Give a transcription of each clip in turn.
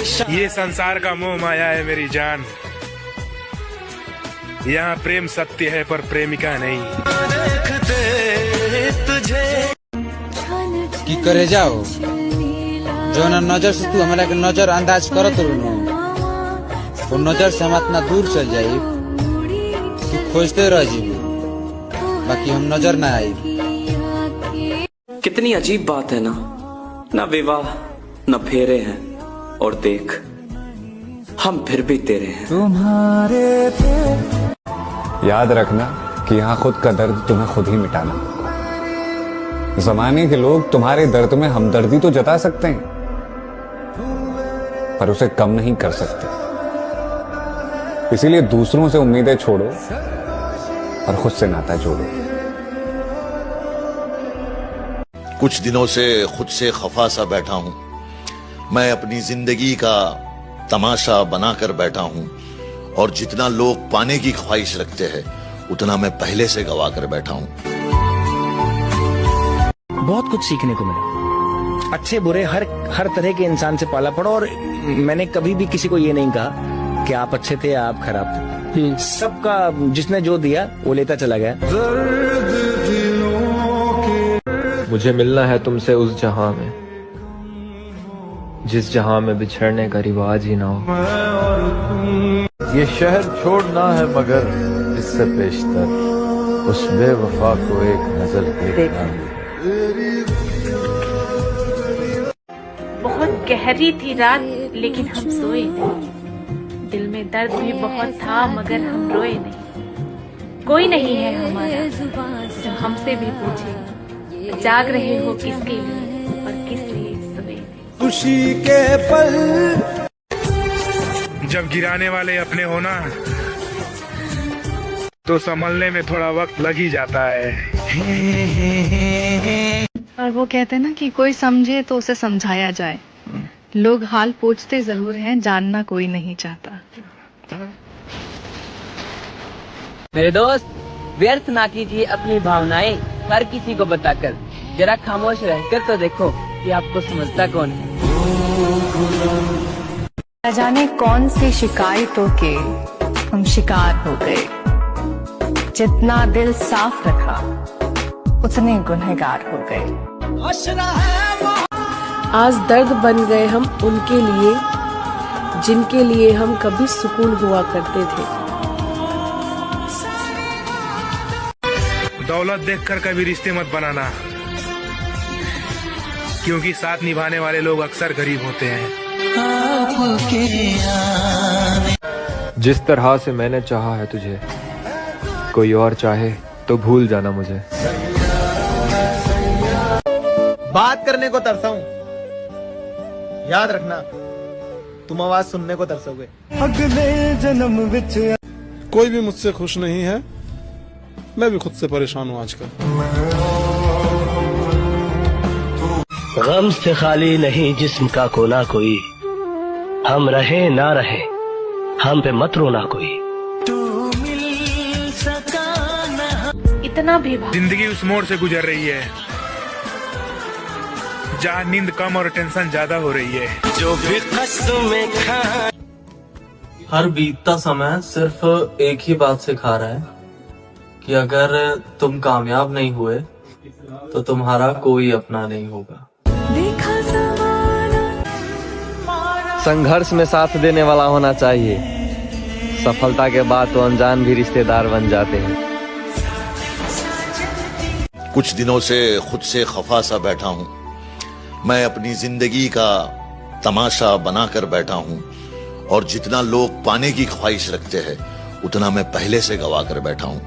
ये संसार का मोह माया है मेरी जान, यहाँ प्रेम सत्य है पर प्रेमिका नहीं। की करे जाओ जो ना नजर से तू हमारा के नजर अंदाज करत रहू, वो नजर से हम इतना दूर चल जाई तू खोजते रह जी, बाकी हम नजर ना आई। कितनी अजीब बात है ना विवाह न फेरे हैं, और देख हम फिर भी तेरे हैं। तुम्हारे याद रखना कि यहाँ खुद का दर्द तुम्हें खुद ही मिटाना। जमाने के लोग तुम्हारे दर्द में हमदर्दी तो जता सकते हैं, पर उसे कम नहीं कर सकते। इसीलिए दूसरों से उम्मीदें छोड़ो और खुद से नाता जोड़ो। कुछ दिनों से खुद से खफा सा बैठा हूं, मैं अपनी जिंदगी का तमाशा बनाकर बैठा हूं, और जितना लोग पाने की ख्वाहिश रखते हैं उतना मैं पहले से गवा कर बैठा हूं। बहुत कुछ सीखने को मिला, अच्छे बुरे हर तरह के इंसान से पाला पड़ा, और मैंने कभी भी किसी को ये नहीं कहा कि आप अच्छे थे या आप खराब थे। सबका जिसने जो दिया वो लेता चला गया। मुझे मिलना है तुमसे उस जहां में जिस जहां में बिछड़ने का रिवाज ही ना हो। ये शहर छोड़ना है मगर इससे पेशतर उस बेवफा को एक नजर देखना। बहुत गहरी थी रात लेकिन हम सोए नहीं, दिल में दर्द भी बहुत था मगर हम रोए नहीं। कोई नहीं है हमारा जो हमसे भी पूछे जाग रहे हो किसके लिए और किस लिए सोए। खुशी के पल जब गिराने वाले अपने हो ना तो संभलने में थोड़ा वक्त लग ही जाता है। और वो कहते हैं ना कि कोई समझे तो उसे समझाया जाए। लोग हाल पूछते जरूर हैं, जानना कोई नहीं चाहता। मेरे दोस्त, व्यर्थ ना कीजिए अपनी भावनाएं हर किसी को बताकर। जरा खामोश रहकर तो देखो कि आपको समझता कौन है। न जाने कौन सी शिकायतों के हम शिकार हो गए। जितना दिल साफ रखा उतने गुनहगार हो गए। आज दर्द बन गए हम उनके लिए जिनके लिए हम कभी सुकून हुआ करते थे। दौलत देखकर कभी रिश्ते मत बनाना, क्योंकि साथ निभाने वाले लोग अक्सर गरीब होते हैं। जिस तरह से मैंने चाहा है तुझे, कोई और चाहे तो भूल जाना मुझे। बात करने को तरसाऊं, याद रखना तुम आवाज सुनने को तरसोगे। अगले जन्म विच कोई भी मुझसे खुश नहीं है, मैं भी खुद से परेशान हूँ आजकल। गम से खाली नहीं जिस्म का कोना कोई, हम रहे ना रहे हम पे मत रोना कोई। इतना भी जिंदगी उस मोड़ से गुजर रही है जहाँ नींद कम और टेंशन ज्यादा हो रही है। जो भी कसमें खा हर बीतता समय सिर्फ एक ही बात सिखा रहा है कि अगर तुम कामयाब नहीं हुए तो तुम्हारा कोई अपना नहीं होगा। संघर्ष में साथ देने वाला होना चाहिए, सफलता के बाद तो अनजान भी रिश्तेदार बन जाते हैं। कुछ दिनों से खुद से खफा सा बैठा हूं, मैं अपनी जिंदगी का तमाशा बनाकर बैठा हूं, और जितना लोग पाने की ख्वाहिश रखते हैं उतना मैं पहले से गवा कर बैठा हूं।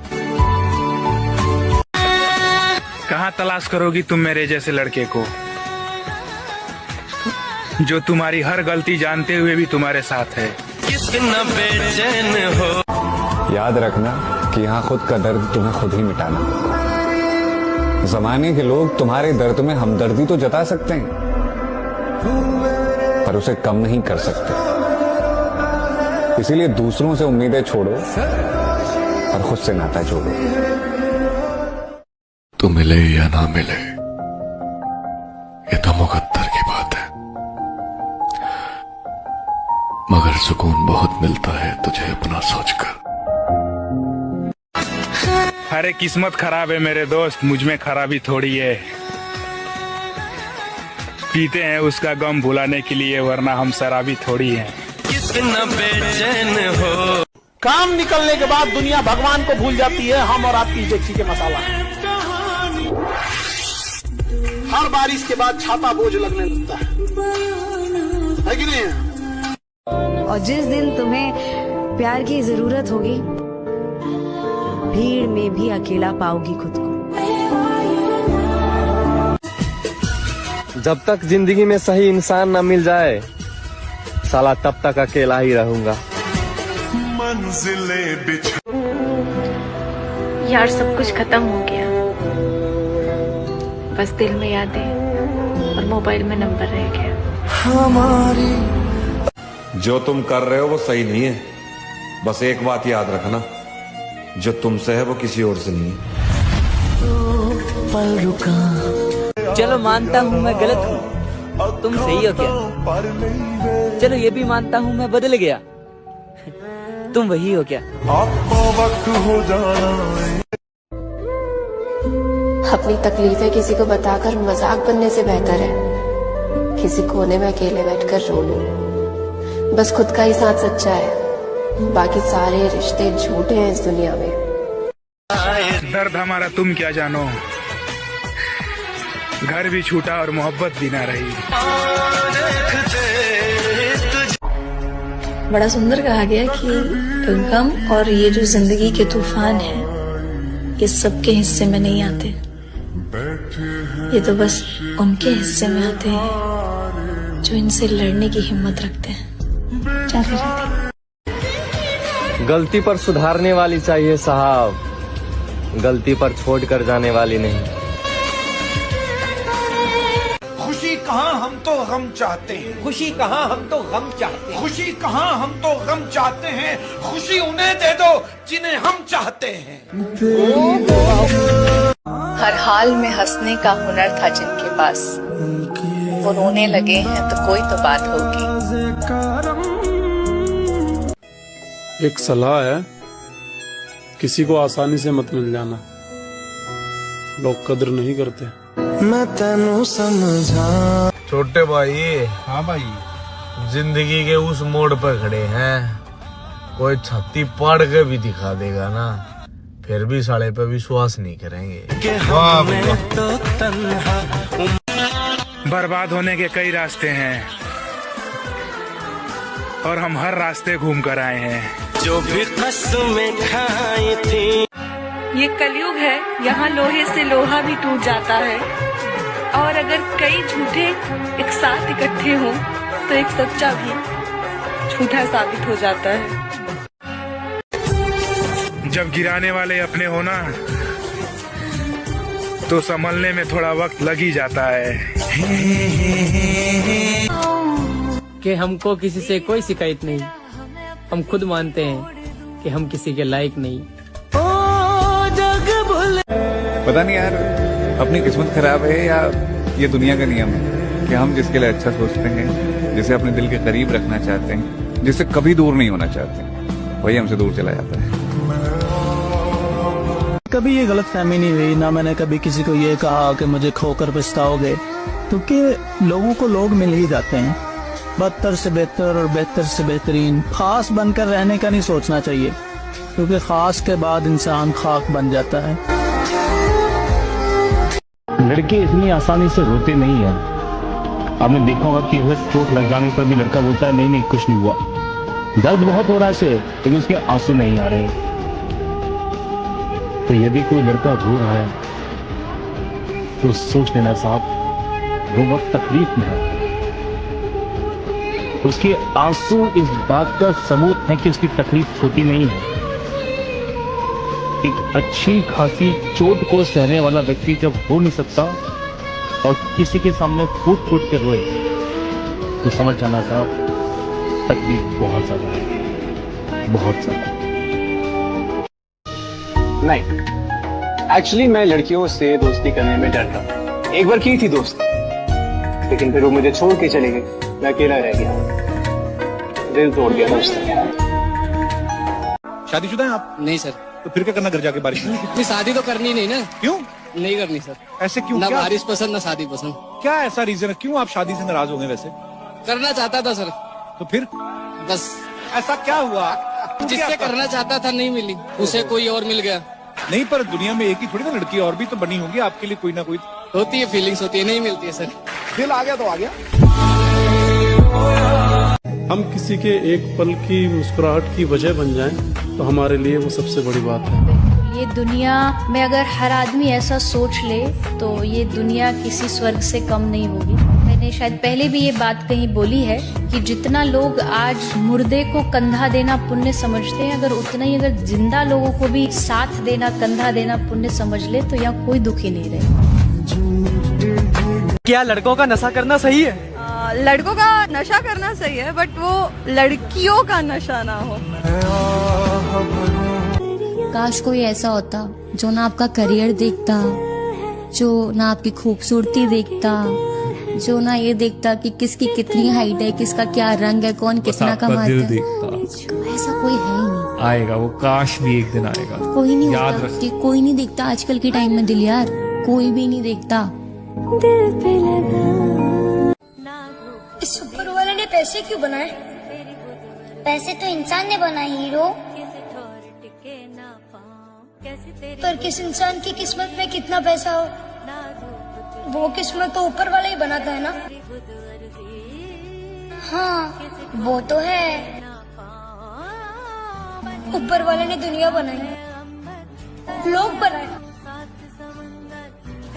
कहाँ तलाश करोगी तुम मेरे जैसे लड़के को जो तुम्हारी हर गलती जानते हुए भी तुम्हारे साथ है। कितना बेचैन हो। याद रखना कि यहाँ खुद का दर्द तुम्हें खुद ही मिटाना। जमाने के लोग तुम्हारे दर्द में हमदर्दी तो जता सकते हैं, पर उसे कम नहीं कर सकते। इसीलिए दूसरों से उम्मीदें छोड़ो और खुद से नाता जोड़ो। तो मिले या ना मिले ये तो मुकद्दर की बात है। मगर सुकून बहुत मिलता है तुझे अपना सोचकर। अरे किस्मत खराब है मेरे दोस्त, मुझ में खराबी थोड़ी है। पीते हैं उसका गम भुलाने के लिए, वरना हम शराबी थोड़ी हैं। कितना बेचैन हो। काम निकलने के बाद दुनिया भगवान को भूल जाती है, हम और आपकी इज्जत के मसाला। हर बारिश के बाद छाता बोझ लगने लगता है कि नहीं? और जिस दिन तुम्हें प्यार की जरूरत होगी, भीड़ में भी अकेला पाओगी खुद को। जब तक जिंदगी में सही इंसान ना मिल जाए, साला तब तक अकेला ही रहूंगा। यार सब कुछ खत्म हो गया, बस दिल में यादें और मोबाइल में नंबर रह गया। जो तुम कर रहे हो वो सही नहीं है। बस एक बात याद रखना, जो तुमसे है वो किसी और से नहीं है। चलो मानता हूँ मैं गलत हूँ, तुम सही हो क्या? चलो ये भी मानता हूँ मैं बदल गया, तुम वही हो क्या? वक्त हो जाना। अपनी तकलीफें किसी को बताकर मजाक बनने से बेहतर है किसी कोने में अकेले बैठकर रो लूं। बस खुद का ही साथ सच्चा है, बाकी सारे रिश्ते झूठे हैं इस दुनिया में। दर्द हमारा तुम क्या जानो, घर भी छूटा और मोहब्बत भी ना रही। बड़ा सुंदर कहा गया कि गम और ये जो जिंदगी के तूफान हैं, ये सबके हिस्से में नहीं आते, ये तो बस उनके हिस्से में आते हैं जो इनसे लड़ने की हिम्मत रखते हैं। गलती पर सुधारने वाली चाहिए साहब, गलती पर छोड़कर जाने वाली नहीं। खुशी कहाँ हम तो गम चाहते हैं, खुशी कहाँ हम तो गम चाहते हैं, खुशी कहाँ हम तो गम चाहते हैं। खुशी उन्हें दे दो जिन्हें हम चाहते हैं। हर हाल में हंसने का हुनर था जिनके पास, वो रोने लगे हैं तो कोई तो बात होगी। एक सलाह है, किसी को आसानी से मत मिल जाना, लोग कदर नहीं करते। मैं तेनू समझा। छोटे भाई। हाँ भाई। जिंदगी के उस मोड़ पर खड़े हैं, कोई छाती पाड़ के भी दिखा देगा ना, फिर भी साले पे विश्वास नहीं करेंगे। बर्बाद होने के कई रास्ते हैं और हम हर रास्ते घूम कर आए हैं। जो भी कसमें खाई थी। ये कलयुग है, यहाँ लोहे से लोहा भी टूट जाता है, और अगर कई झूठे एक साथ इकट्ठे हों तो एक सच्चा भी झूठा साबित हो जाता है। जब गिराने वाले अपने हो ना, तो संभलने में थोड़ा वक्त लग ही जाता है। कि हमको किसी से कोई शिकायत नहीं, हम खुद मानते हैं कि हम किसी के लायक नहीं। पता नहीं यार, अपनी किस्मत खराब है या ये दुनिया का नियम है कि हम जिसके लिए अच्छा सोचते हैं, जिसे अपने दिल के करीब रखना चाहते हैं, जिससे कभी दूर नहीं होना चाहते, वही हमसे दूर चला जाता है। कभी ये गलतफहमी नहीं हुई, ना मैंने कभी किसी को ये कहा कि मुझे खोकर पछताओगे, क्योंकि लोगों को लोग मिल ही जाते हैं। बदतर से बेहतर और बेहतर से बेहतरीन खास बनकर रहने का नहीं सोचना चाहिए, क्योंकि खास के बाद इंसान खाक बन जाता है। लड़के इतनी आसानी से रोते नहीं है। आपने देखा होगा कि चोट लग जाने पर भी लड़का बोलता है नहीं नहीं कुछ नहीं हुआ, दर्द बहुत हो रहा है से, लेकिन उसके आंसू नहीं आ रहे। तो यदि कोई लड़का रो रहा है तो सोच लेना साहब वो बहुत तकलीफ में है। उसके आंसू इस बात का सबूत है कि उसकी तकलीफ छोटी नहीं है। एक अच्छी खासी चोट को सहने वाला व्यक्ति जब हो नहीं सकता और किसी के सामने फूट फूट के रोए तो समझ जाना साहब तकलीफ बहुत ज्यादा है, बहुत ज्यादा। नहीं, एक्चुअली मैं लड़कियों से दोस्ती करने में डरता हूँ। एक बार की थी दोस्ती, लेकिन फिर वो मुझे छोड़ के चले गए, मैं अकेला रह गया। दिल तोड़ दिया था उसने। शादीशुदा हैं आप? नहीं सर। तो फिर क्या करना घर जाके बारिश में? इतनी शादी तो करनी नहीं ना। क्यों नहीं करनी सर? ऐसे क्यों? ना क्या? बारिश पसंद ना शादी पसंद। क्या ऐसा रीजन है, क्यों आप शादी से नाराज हो गए? वैसे करना चाहता था सर। तो फिर बस ऐसा क्या हुआ? जिससे करना चाहता था नहीं मिली, उसे कोई और मिल गया। नहीं, पर दुनिया में एक ही थोड़ी ना लड़की, और भी तो बनी होगी आपके लिए कोई ना कोई। होती है, फीलिंग्स होती है, नहीं मिलती है सर। दिल आ गया तो आ गया। हम किसी के एक पल की मुस्कुराहट की वजह बन जाएं तो हमारे लिए वो सबसे बड़ी बात है। ये दुनिया में अगर हर आदमी ऐसा सोच ले तो ये दुनिया किसी स्वर्ग से कम नहीं होगी। मैंने शायद पहले भी ये बात कहीं बोली है कि जितना लोग आज मुर्दे को कंधा देना पुण्य समझते हैं, अगर उतना ही अगर जिंदा लोगों को भी साथ देना, कंधा देना पुण्य समझ ले तो यहाँ कोई दुखी नहीं रहे। क्या लड़कों का नशा करना सही है? लड़कों का नशा करना सही है, बट वो लड़कियों का नशा ना हो। काश कोई ऐसा होता जो ना आपका करियर देखता, जो ना आपकी खूबसूरती देखता, जो ना ये देखता कि किसकी कितनी हाइट है, किसका क्या रंग है, कौन कितना कमाता है। ऐसा कोई है ही नहीं। आएगा वो, काश भी एक दिन आएगा। कोई नहीं याद होता रख। कि कोई नहीं देखता आजकल के टाइम में दिल यार, कोई भी नहीं देखता। इस ऊपर वाले ने पैसे क्यों बनाए? पैसे तो इंसान ने बनाए हीरो। पर किस इंसान की किस्मत में कितना पैसा हो, वो किस्मत तो ऊपर वाला ही बनाता है ना। हाँ वो तो है, ऊपर वाले ने दुनिया बनाई, लोग बनाए,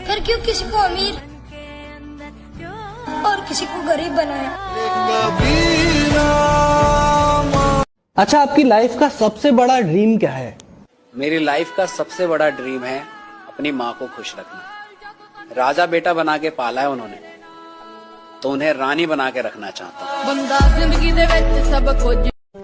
फिर क्यों किसी को अमीर और किसी को गरीब बनाया? अच्छा, आपकी लाइफ का सबसे बड़ा ड्रीम क्या है? मेरी लाइफ का सबसे बड़ा ड्रीम है अपनी माँ को खुश रखना। राजा बेटा बना के पाला है उन्होंने, तो उन्हें रानी बना के रखना चाहता हूँ। बंदा जिंदगी दे विच सब कुछ।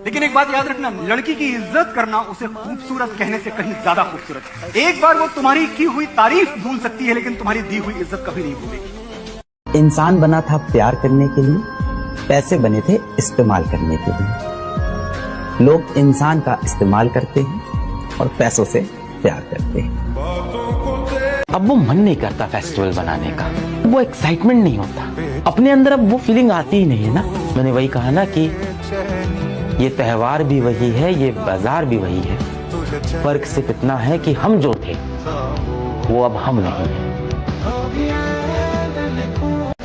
लेकिन एक बात याद रखना, लड़की की इज्जत करना उसे खूबसूरत कहने से कहीं ज्यादा खूबसूरत है। एक बार वो तुम्हारी की हुई तारीफ भूल सकती है, लेकिन तुम्हारी दी हुई इज्जत कभी नहीं भूलेगी। इंसान बना था प्यार करने के लिए, पैसे बने थे इस्तेमाल करने के लिए। लोग इंसान का इस्तेमाल करते हैं और पैसों से प्यार करते हैं। अब वो मन नहीं करता फेस्टिवल बनाने का, वो एक्साइटमेंट नहीं होता अपने अंदर, अब वो फीलिंग आती ही नहीं है ना। मैंने वही कहा ना कि ये त्योहार भी वही है, ये बाजार भी वही है, फर्क सिर्फ इतना है कि हम जो थे वो अब हम नहीं है।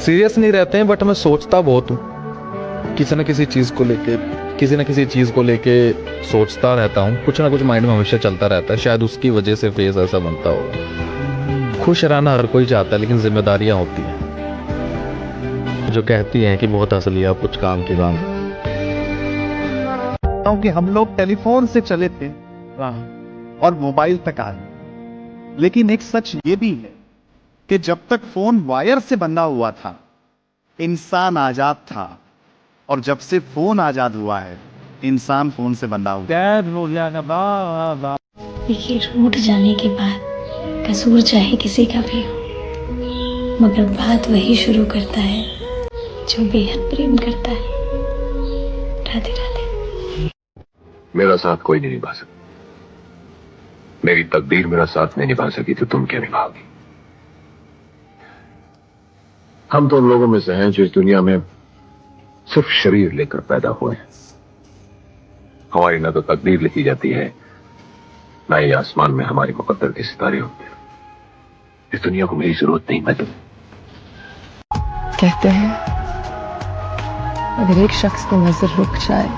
सीरियस नहीं रहते हैं, बट मैं सोचता बहुत हूँ किसी न किसी चीज को लेके, किसी न किसी चीज को लेके सोचता रहता हूँ। कुछ ना कुछ माइंड में हमेशा चलता रहता है, शायद उसकी वजह से फेस ऐसा बनता हो। खुश रहना हर कोई चाहता है, लेकिन जिम्मेदारियां होती हैं जो कहती हैं कि बहुत हंस लिया कुछ काम के काम। क्योंकि हम लोग टेलीफोन से चले थे और मोबाइल तक आ गए, लेकिन एक सच ये भी है कि जब तक फोन वायर से बंधा हुआ था इंसान आजाद था, और जब से फोन आजाद हुआ है इंसान फोन से बंधा हुआ। देखिए, रूठ जाने के बाद कसूर चाहे किसी का भी हो, मगर बात वही शुरू करता है जो बेहद प्रेम करता है। राधे राधे। मेरा साथ कोई नहीं निभा सकता, मेरी तकदीर मेरा साथ नहीं निभा सकी तो तुम क्या निभाओगी? हम तो उन लोगों में से हैं जो इस दुनिया में सिर्फ शरीर लेकर पैदा हुए हैं। हमारी ना तो तकदीर लिखी जाती है, ना ही आसमान में हमारी मुकद्दर के सितारे होते हैं। इस दुनिया को मेरी जरूरत नहीं। मैं कहते हैं अगर एक शख्स को नजर रुक जाए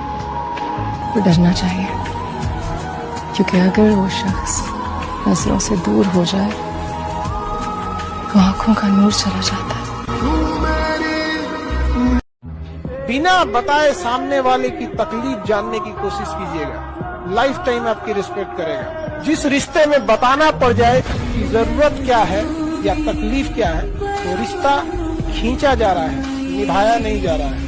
तो डरना चाहिए, क्योंकि अगर वो शख्स नजरों से दूर हो जाए तो आंखों का नूर चला जाता है। बिना बताए सामने वाले की तकलीफ जानने की कोशिश कीजिएगा, लाइफ टाइम आपकी रिस्पेक्ट करेगा। जिस रिश्ते में बताना पड़ जाए कि जरूरत क्या है या तकलीफ क्या है, तो रिश्ता खींचा जा रहा है, निभाया नहीं जा रहा है।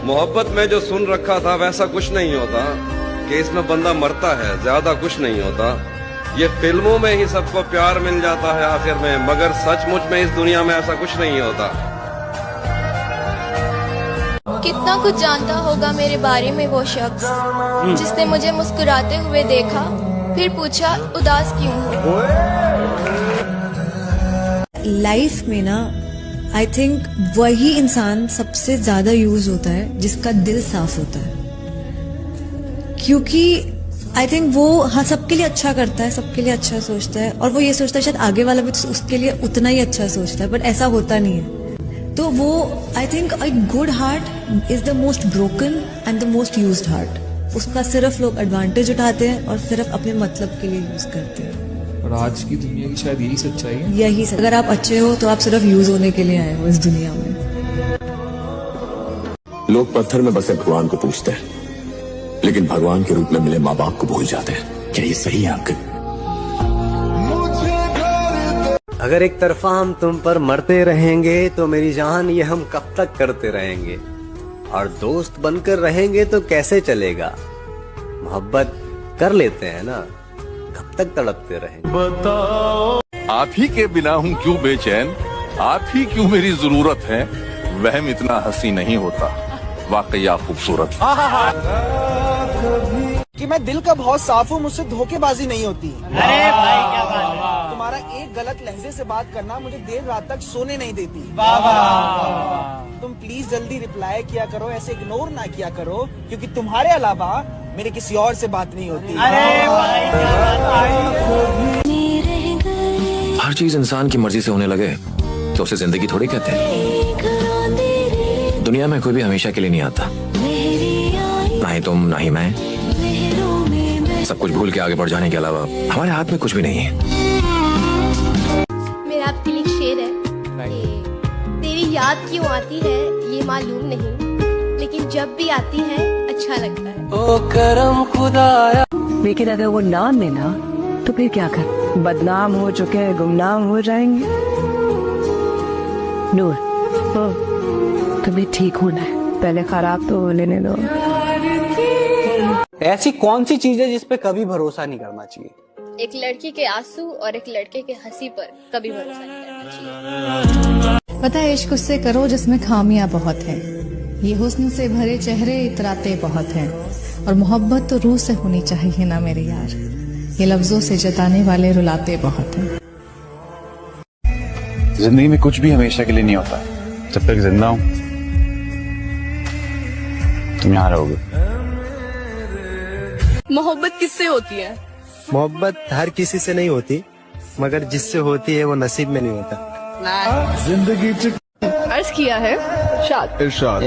मोहब्बत में जो सुन रखा था वैसा कुछ नहीं होता कि इसमें बंदा मरता है, ज्यादा कुछ नहीं होता। ये फिल्मों में ही सबको प्यार मिल जाता है आखिर में, मगर सचमुच में इस दुनिया में ऐसा कुछ नहीं होता। कितना कुछ जानता होगा मेरे बारे में वो शख्स जिसने मुझे मुस्कुराते हुए देखा, फिर पूछा उदास क्यों हो। लाइफ में ना आई थिंक वही इंसान सबसे ज्यादा यूज होता है जिसका दिल साफ होता है, क्योंकि आई थिंक वो हाँ सबके लिए अच्छा करता है, सबके लिए अच्छा सोचता है, और वो ये सोचता है शायद आगे वाला भी तो उसके लिए उतना ही अच्छा सोचता है, बट ऐसा होता नहीं है। तो वो I think a good heart is the most broken and the most used heart. उसका सिर्फ लोग एडवांटेज उठाते हैं और सिर्फ अपने मतलब के लिए यूज करते हैं। और आज की दुनिया की शायद यही सच्चाई है। यही अगर आप अच्छे हो तो आप सिर्फ यूज होने के लिए आए हो इस दुनिया में। लोग पत्थर में बसे भगवान को पूछते हैं, लेकिन भगवान के रूप में मिले माँ बाप को भूल जाते हैं। क्या ये सही है आपके? अगर एक तरफा हम तुम पर मरते रहेंगे तो मेरी जान ये हम कब तक करते रहेंगे, और दोस्त बनकर रहेंगे तो कैसे चलेगा। मोहब्बत कर लेते हैं ना, कब तक तड़पते रहेंगे। बताओ आप ही के बिना हूँ क्यों बेचैन, आप ही क्यों मेरी जरूरत है। वहम इतना हंसी नहीं होता, वाकई आप खूबसूरत। कि मैं दिल का बहुत साफ हूँ, मुझसे धोखेबाजी नहीं होती। अरे भाई क्या बात है। तुम्हारा एक गलत लहजे से बात करना मुझे देर रात तक सोने नहीं देती। तुम प्लीज जल्दी रिप्लाई किया करो, ऐसे इग्नोर ना किया करो, क्योंकि तुम्हारे अलावा मेरे किसी और से बात नहीं होती। अरे भाई क्या बात है। हर चीज इंसान की मर्जी से होने लगे तो उसे जिंदगी थोड़ी कहते हैं। दुनिया में कोई भी हमेशा के लिए नहीं आता, ना ही तुम ना ही मैं। सब कुछ भूल के आगे बढ़ जाने के अलावा हमारे हाथ में कुछ भी नहीं है। मेरा आपके लिए एक शेर है कि तेरी याद क्यों आती है ये मालूम नहीं, लेकिन जब भी आती है अच्छा लगता है। ओ करम खुदाया। लेकिन अगर वो ना मिला तो फिर क्या कर? बदनाम हो चुके गुमनाम हो जाएंगे। नूर तुम्हें ठीक होना है, पहले खराब तो लेने दो। ऐसी कौन सी चीज है जिस पे कभी भरोसा नहीं करना चाहिए? एक लड़की के आंसू और एक लड़के के हंसी पर कभी भरोसा नहीं करना चाहिए। पता है इश्क उससे करो जिसमें खामियां बहुत है, ये हुस्न से भरे चेहरे इतराते बहुत हैं, और मोहब्बत तो रूह से होनी चाहिए ना मेरे यार, ये लफ्जों से जताने वाले रुलाते बहुत हैं। जिंदगी में कुछ भी हमेशा के लिए नहीं होता। जब तक जिंदा हूं तुम यहाँ रहोगे। मोहब्बत किससे होती है? मोहब्बत हर किसी से नहीं होती, मगर जिससे होती है वो नसीब में नहीं होता। जिंदगी अर्ज किया है इरशाद।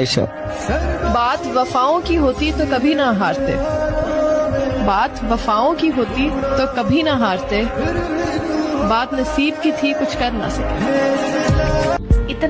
बात वफाओं की होती तो कभी ना हारते, बात वफाओं की होती तो कभी ना हारते, बात नसीब की थी कुछ कर ना सके।